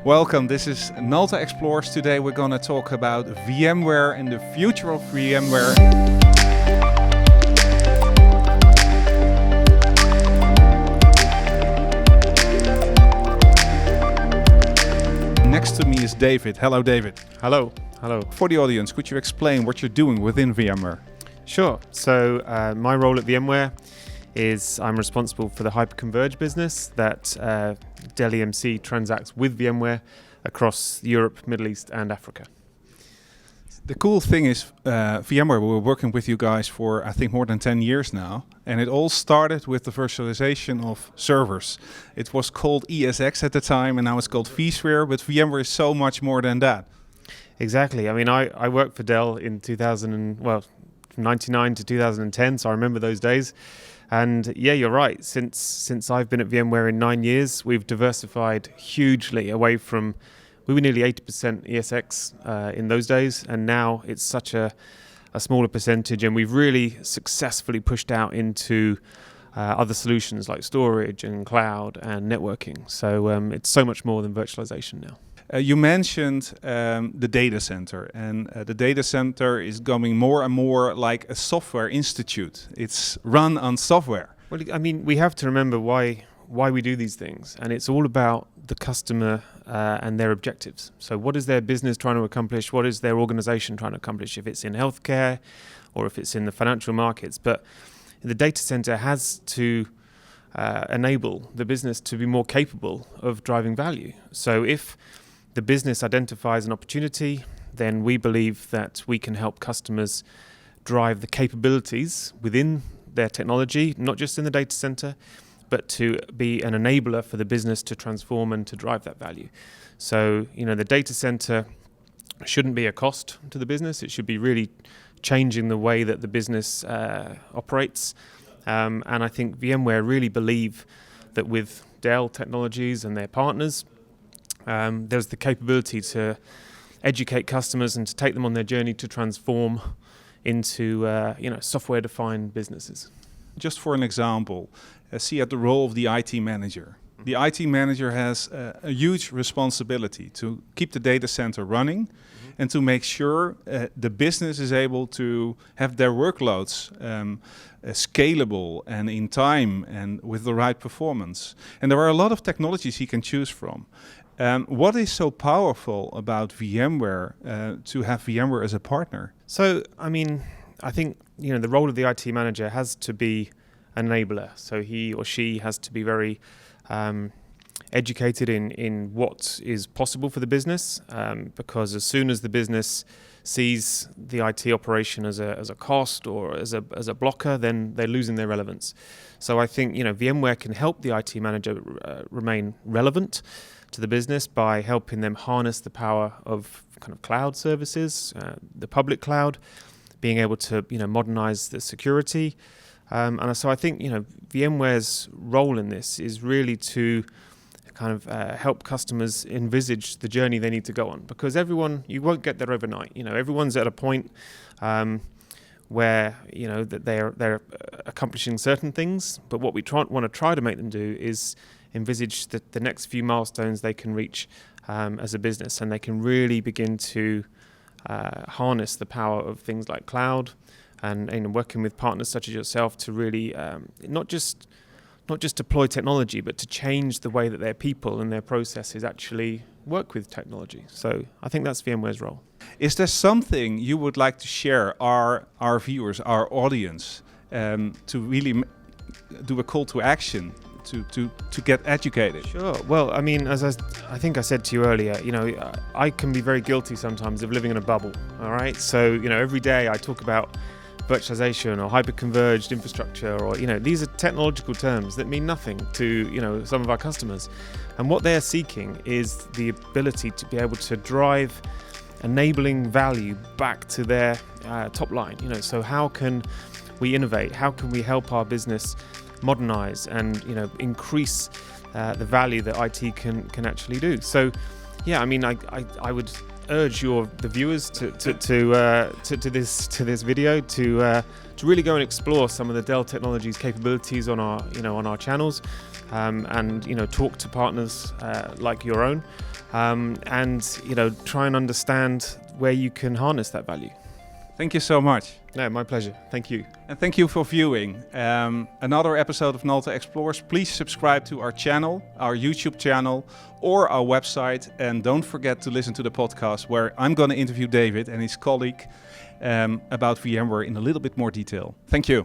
Welcome, this is Nalta Explores. Today we're going to talk about VMware and the future of VMware. Next to me is David. Hello, David. Hello. Hello. For the audience, could you explain what you're doing within VMware? Sure. So my role at VMware is I'm responsible for the Hyper Converged business that Dell EMC transacts with VMware across Europe, Middle East and Africa. The cool thing is VMware, we're working with you guys for I think more than 10 years now, and it all started with the virtualization of servers. It was called ESX at the time and now it's called vSphere, but VMware is so much more than that. Exactly. I mean, I worked for Dell in 99 to 2010, so I remember those days. And yeah, you're right. Since I've been at VMware in 9 years, we've diversified hugely away from, we were nearly 80% ESX in those days, and now it's such a smaller percentage, and we've really successfully pushed out into other solutions like storage and cloud and networking. So it's so much more than virtualization now. You mentioned the data center, and the data center is going more and more like a software institute. It's run on software. Well, I mean, we have to remember why we do these things, and it's all about the customer and their objectives. So what is their business trying to accomplish? What is their organization trying to accomplish? If it's in healthcare or if it's in the financial markets. But the data center has to enable the business to be more capable of driving value. So if the business identifies an opportunity, then we believe that we can help customers drive the capabilities within their technology, not just in the data center, but to be an enabler for the business to transform and to drive that value. So, the data center shouldn't be a cost to the business. It should be really changing the way that the business operates. And I think VMware really believe that with Dell Technologies and their partners, there's the capability to educate customers and to take them on their journey to transform into software-defined businesses. Just for an example, see at the role of the IT manager. The IT manager has a huge responsibility to keep the data center running and to make sure the business is able to have their workloads scalable and in time and with the right performance. And there are a lot of technologies he can choose from. What is so powerful about VMware to have VMware as a partner? So, I mean, I think, the role of the IT manager has to be an enabler. So he or she has to be very educated in what is possible for the business, because as soon as the business sees the IT operation as a cost or as a blocker, then they're losing their relevance. So I think, VMware can help the IT manager remain relevant to the business by helping them harness the power of kind of cloud services, the public cloud, being able to modernize the security, and so I think VMware's role in this is really to kind of help customers envisage the journey they need to go on, because you won't get there overnight. Everyone's at a point where that they're accomplishing certain things, but what we want to try to make them do is envisage the next few milestones they can reach as a business, and they can really begin to harness the power of things like cloud and working with partners such as yourself to really not just deploy technology, but to change the way that their people and their processes actually work with technology. So I think that's VMware's role. Is there something you would like to share our viewers, our audience, to really do a call to action to get educated? Sure. Well, I mean, as I think I said to you earlier, I can be very guilty sometimes of living in a bubble. All right. So, every day I talk about virtualization or hyper-converged infrastructure, or these are technological terms that mean nothing to some of our customers, and what they're seeking is the ability to be able to drive enabling value back to their top line. So how can we innovate? How can we help our business modernize and increase the value that IT can actually do? So yeah, I mean, I would urge the viewers to this video to really go and explore some of the Dell Technologies capabilities on our channels, and talk to partners like your own, and try and understand where you can harness that value. Thank you so much. No, my pleasure. Thank you. And thank you for viewing another episode of Nalta Explores. Please subscribe to our channel, our YouTube channel, or our website. And don't forget to listen to the podcast where I'm going to interview David and his colleague about VMware in a little bit more detail. Thank you.